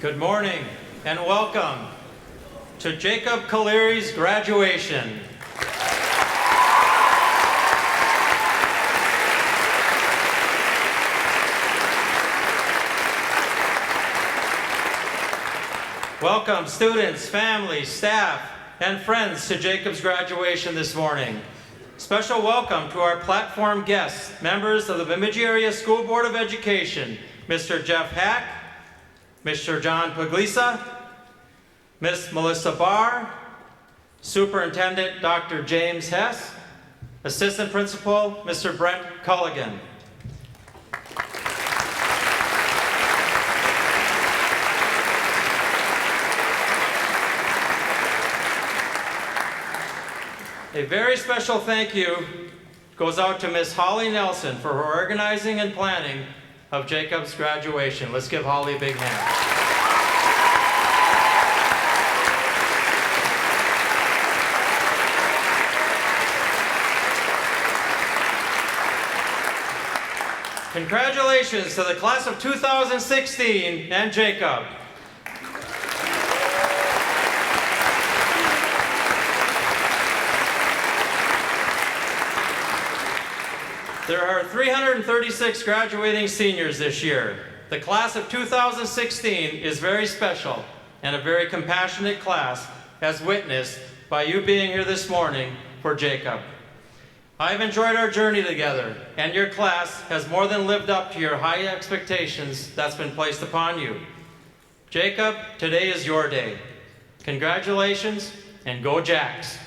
Good morning and welcome to Jacob Caliri's graduation. Welcome students, families, staff, and friends to Jacob's graduation this morning. Special welcome to our platform guests, members of the Bemidji Area School Board of Education, Mr. Jeff Hack, Mr. John Puglisa, Miss Melissa Barr, Superintendent Dr. James Hess, Assistant Principal Mr. Brent Culligan. A very special thank you goes out to Miss Holly Nelson for her organizing and planning of Jacob's graduation. Let's give Holly a big hand. Congratulations to the class of 2016 and Jacob. There are 336 graduating seniors this year. The class of 2016 is very special and a very compassionate class, as witnessed by you being here this morning for Jacob. I've enjoyed our journey together, and your class has more than lived up to your high expectations that's been placed upon you. Jacob, today is your day. Congratulations, and go Jacks.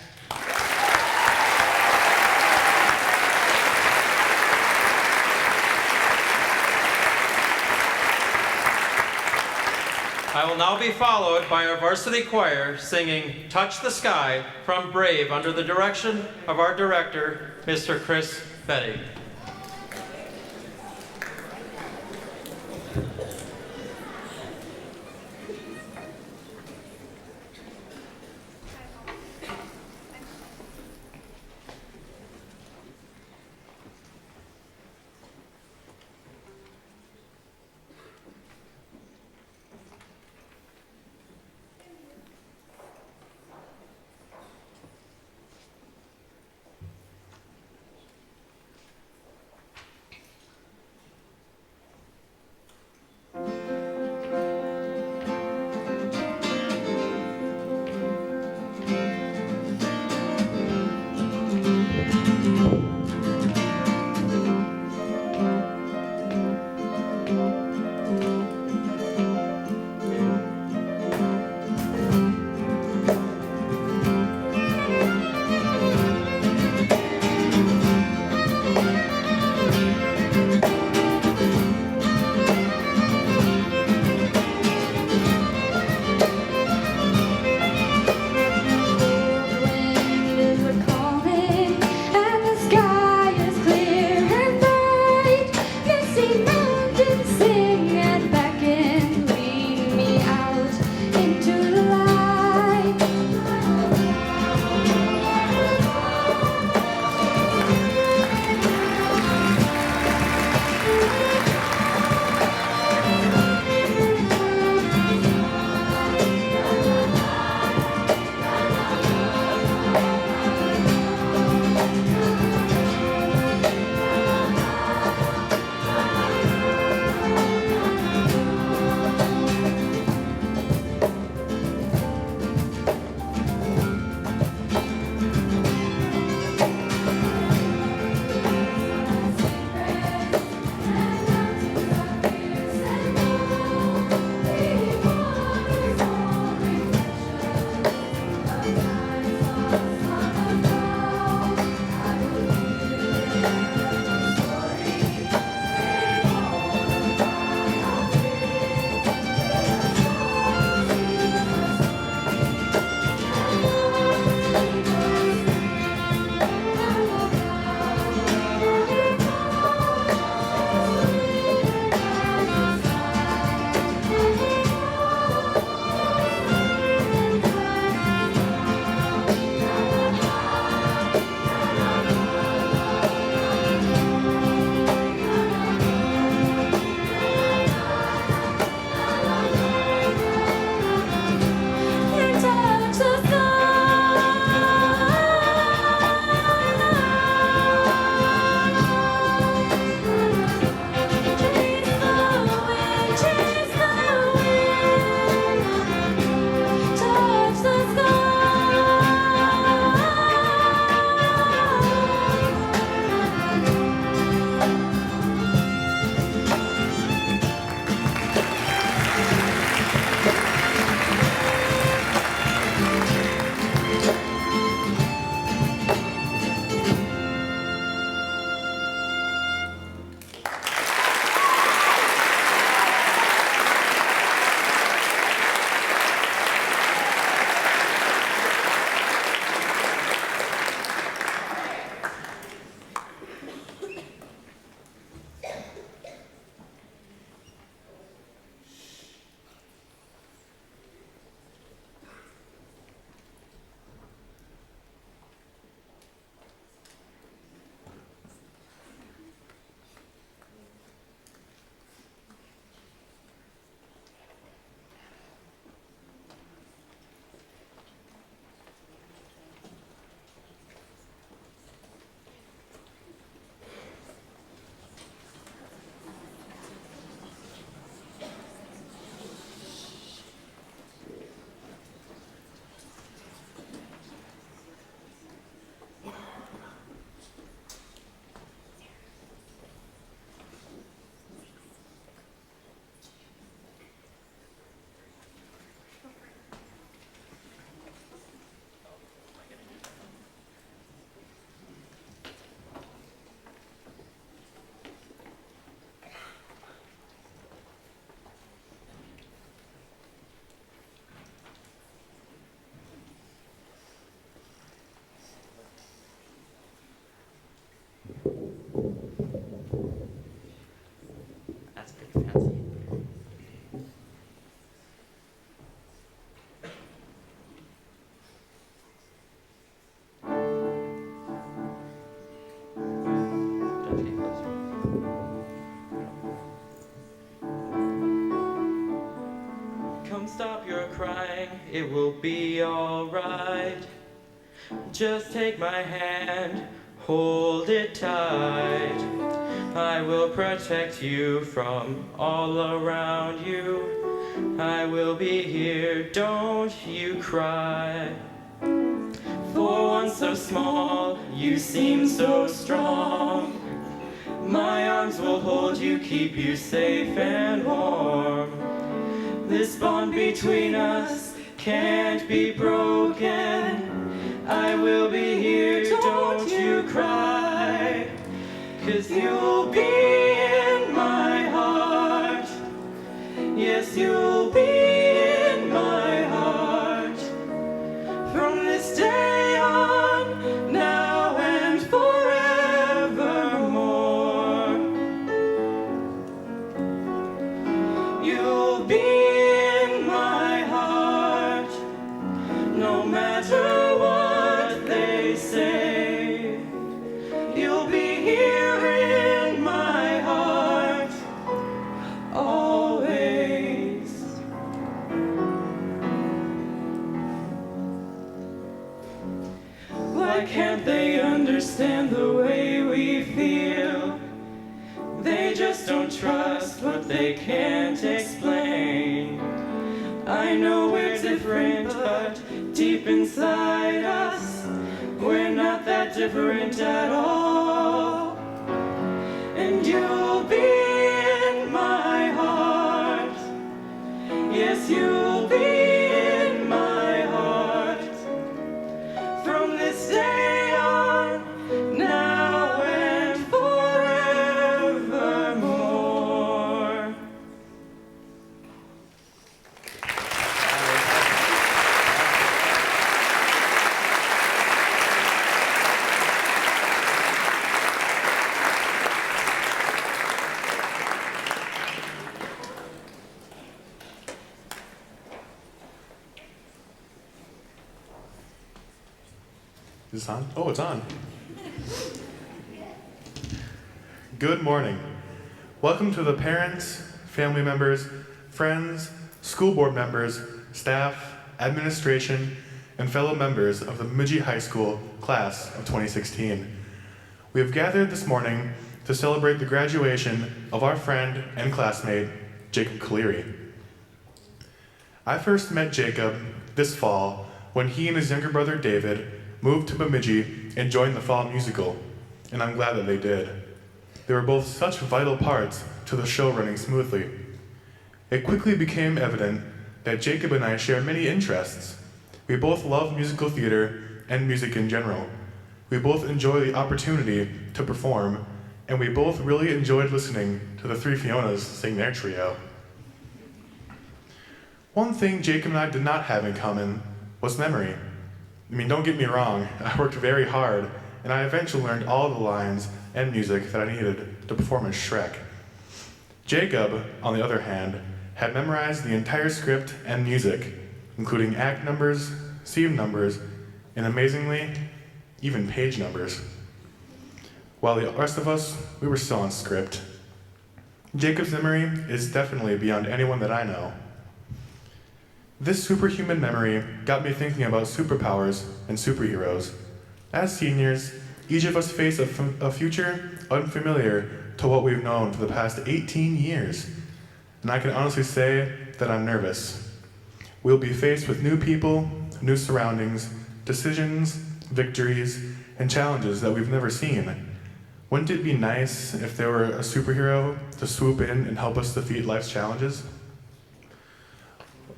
I will now be followed by our varsity choir singing Touch the Sky from Brave under the direction of our director, Mr. Chris Betty. Come stop your crying, it will be alright. Just take my hand, hold it tight. I will protect you from all around you. I will be here, don't you cry. For one so small, you seem so strong. My arms will hold you, keep you safe and warm. This bond between us can't be broken. I will be here, don't you cry. 'Cause you'll be in my heart. Yes, you'll be in my heart. From this day on, now and forevermore. You'll be in my heart, no matter what they say. You'll be here in my heart, always. Why can't they understand the way we feel? They just don't trust what they can't explain. I know we're different, but deep inside us, we're not that different at all. And you'll be in my heart. Yes, you'll be in my heart. From this day on, now and forevermore. Is this on? Oh, it's on. Good morning. Welcome to the parents, family members, friends, school board members, staff, administration, and fellow members of the Bemidji High School class of 2016. We have gathered this morning to celebrate the graduation of our friend and classmate, Jacob Caliri. I first met Jacob this fall when he and his younger brother David moved to Bemidji and joined the fall musical, and I'm glad that they did. They were both such vital parts to the show running smoothly. It quickly became evident that Jacob and I shared many interests. We both love musical theater and music in general. We both enjoy the opportunity to perform, and we both really enjoyed listening to the three Fionas sing their trio. One thing Jacob and I did not have in common was memory. I mean, don't get me wrong, I worked very hard, and I eventually learned all the lines and music that I needed to perform as Shrek. Jacob, on the other hand, had memorized the entire script and music, including act numbers, scene numbers, and amazingly, even page numbers. While the rest of us, we were still on script. Jacob's memory is definitely beyond anyone that I know. This superhuman memory got me thinking about superpowers and superheroes. As seniors, each of us face a future unfamiliar to what we've known for the past 18 years. And I can honestly say that I'm nervous. We'll be faced with new people, new surroundings, decisions, victories, and challenges that we've never seen. Wouldn't it be nice if there were a superhero to swoop in and help us defeat life's challenges?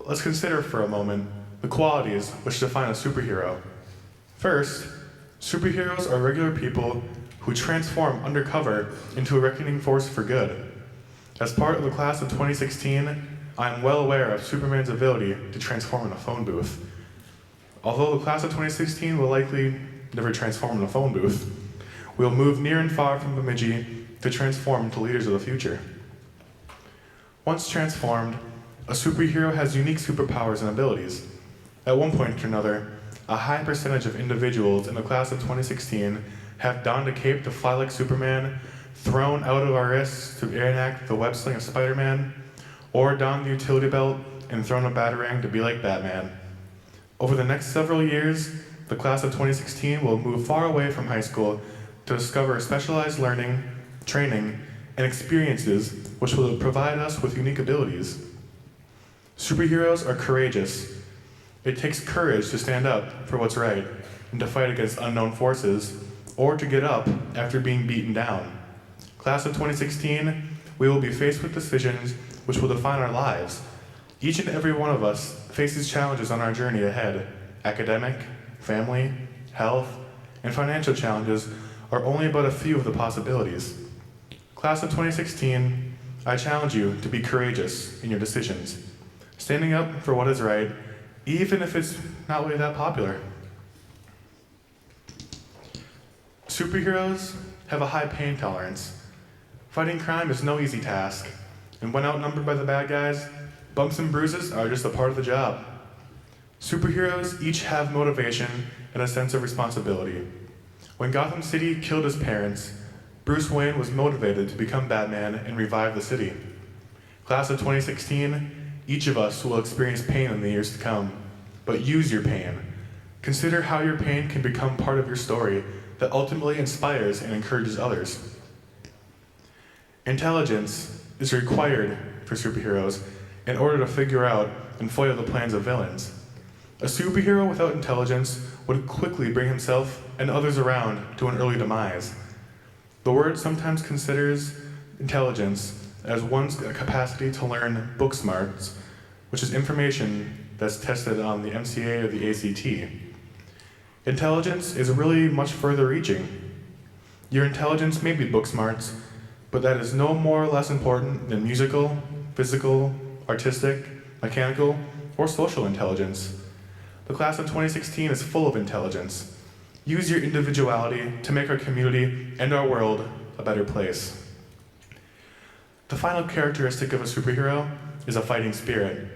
Let's consider for a moment the qualities which define a superhero. First, superheroes are regular people who transform undercover into a reckoning force for good. As part of the class of 2016, I am well aware of Superman's ability to transform in a phone booth. Although the class of 2016 will likely never transform in a phone booth, we'll move near and far from Bemidji to transform into leaders of the future. Once transformed, a superhero has unique superpowers and abilities. At one point or another, a high percentage of individuals in the class of 2016 have donned a cape to fly like Superman, thrown out of our wrists to enact the web sling of Spider-Man, or donned the utility belt and thrown a batarang to be like Batman. Over the next several years, the class of 2016 will move far away from high school to discover specialized learning, training, and experiences which will provide us with unique abilities. Superheroes are courageous. It takes courage to stand up for what's right and to fight against unknown forces, or to get up after being beaten down. Class of 2016, we will be faced with decisions which will define our lives. Each and every one of us faces challenges on our journey ahead. Academic, family, health, and financial challenges are only but a few of the possibilities. Class of 2016, I challenge you to be courageous in your decisions, standing up for what is right, even if it's not really that popular. Superheroes have a high pain tolerance. Fighting crime is no easy task, and when outnumbered by the bad guys, bumps and bruises are just a part of the job. Superheroes each have motivation and a sense of responsibility. When Gotham City killed his parents, Bruce Wayne was motivated to become Batman and revive the city. Class of 2016, each of us will experience pain in the years to come, but use your pain. Consider how your pain can become part of your story that ultimately inspires and encourages others. Intelligence is required for superheroes in order to figure out and foil the plans of villains. A superhero without intelligence would quickly bring himself and others around to an early demise. The word sometimes considers intelligence as one's capacity to learn book smarts, which is information that's tested on the MCA or the ACT. Intelligence is really much further reaching. Your intelligence may be book smarts, but that is no more or less important than musical, physical, artistic, mechanical, or social intelligence. The class of 2016 is full of intelligence. Use your individuality to make our community and our world a better place. The final characteristic of a superhero is a fighting spirit.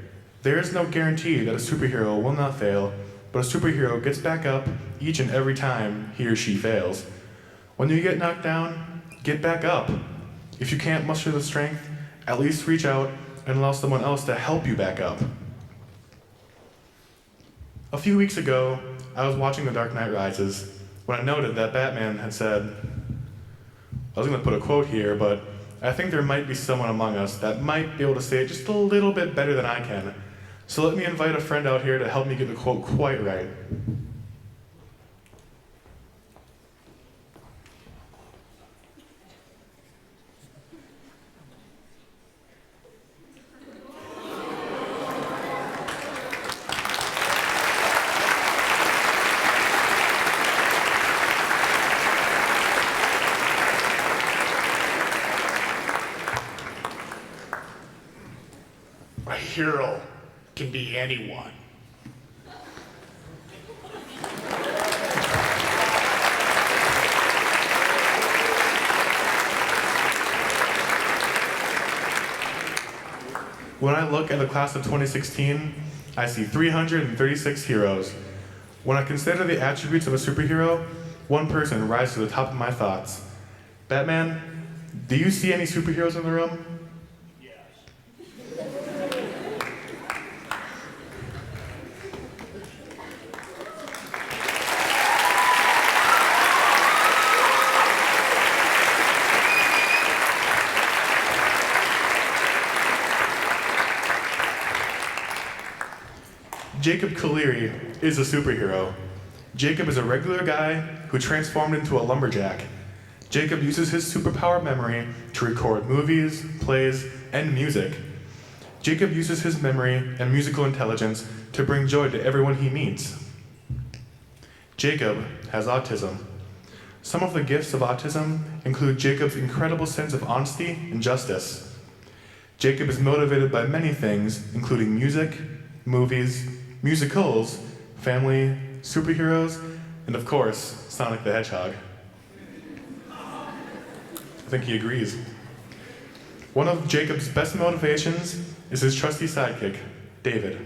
There is no guarantee that a superhero will not fail, but a superhero gets back up each and every time he or she fails. When you get knocked down, get back up. If you can't muster the strength, at least reach out and allow someone else to help you back up. A few weeks ago, I was watching The Dark Knight Rises when I noted that Batman had said, I was going to put a quote here, but I think there might be someone among us that might be able to say it just a little bit better than I can. So let me invite a friend out here to help me get the quote quite right. A hero can be anyone. When I look at the class of 2016, I see 336 heroes. When I consider the attributes of a superhero, one person rises to the top of my thoughts. Batman, do you see any superheroes in the room? Jacob Caliri is a superhero. Jacob is a regular guy who transformed into a lumberjack. Jacob uses his superpower memory to record movies, plays, and music. Jacob uses his memory and musical intelligence to bring joy to everyone he meets. Jacob has autism. Some of the gifts of autism include Jacob's incredible sense of honesty and justice. Jacob is motivated by many things, including music, movies, musicals, family, superheroes, and of course, Sonic the Hedgehog. I think he agrees. One of Jacob's best motivations is his trusty sidekick, David.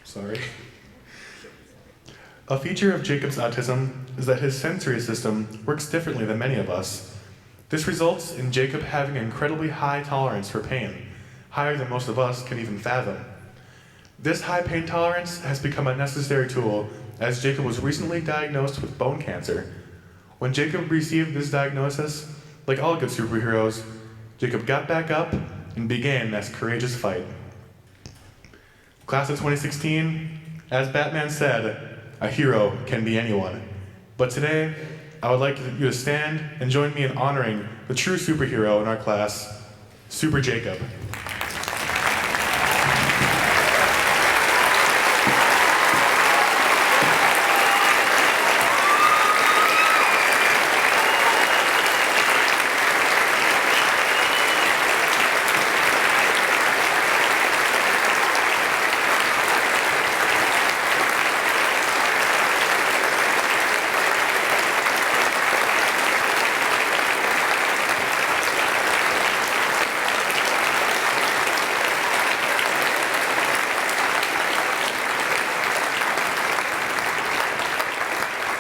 Sorry. A feature of Jacob's autism is that his sensory system works differently than many of us. This results in Jacob having an incredibly high tolerance for pain, higher than most of us can even fathom. This high pain tolerance has become a necessary tool as Jacob was recently diagnosed with bone cancer. When Jacob received this diagnosis, like all good superheroes, Jacob got back up and began this courageous fight. Class of 2016, as Batman said, a hero can be anyone. But today, I would like you to stand and join me in honoring the true superhero in our class, Super Jacob.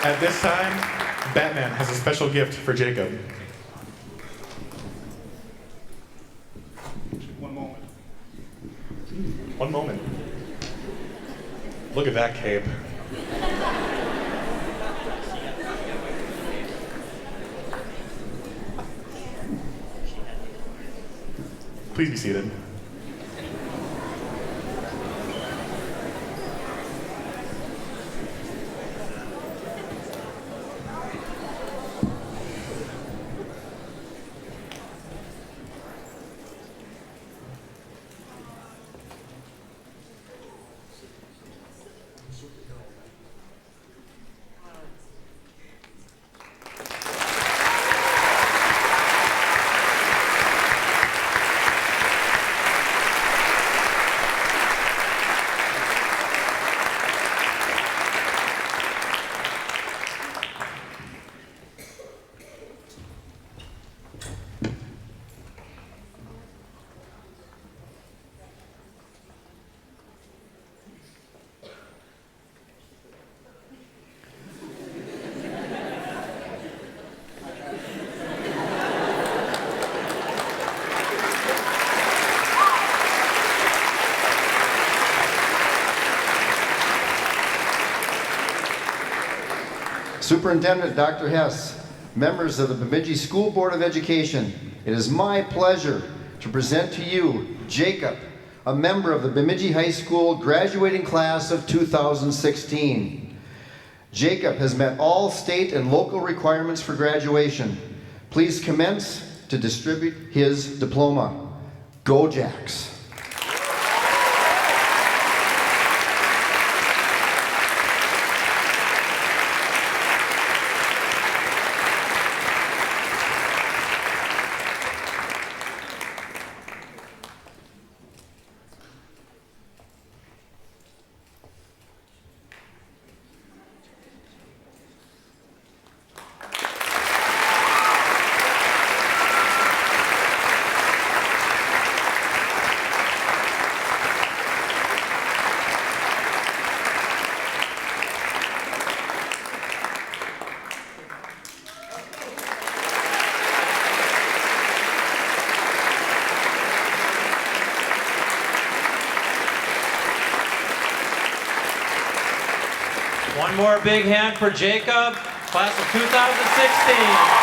At this time, Batman has a special gift for Jacob. One moment. One moment. Look at that cape. Please be seated. Superintendent Dr. Hess, members of the Bemidji School Board of Education, it is my pleasure to present to you Jacob, a member of the Bemidji High School graduating class of 2016. Jacob has met all state and local requirements for graduation. Please commence to distribute his diploma. Go Jacks! One more big hand for Jacob, class of 2016.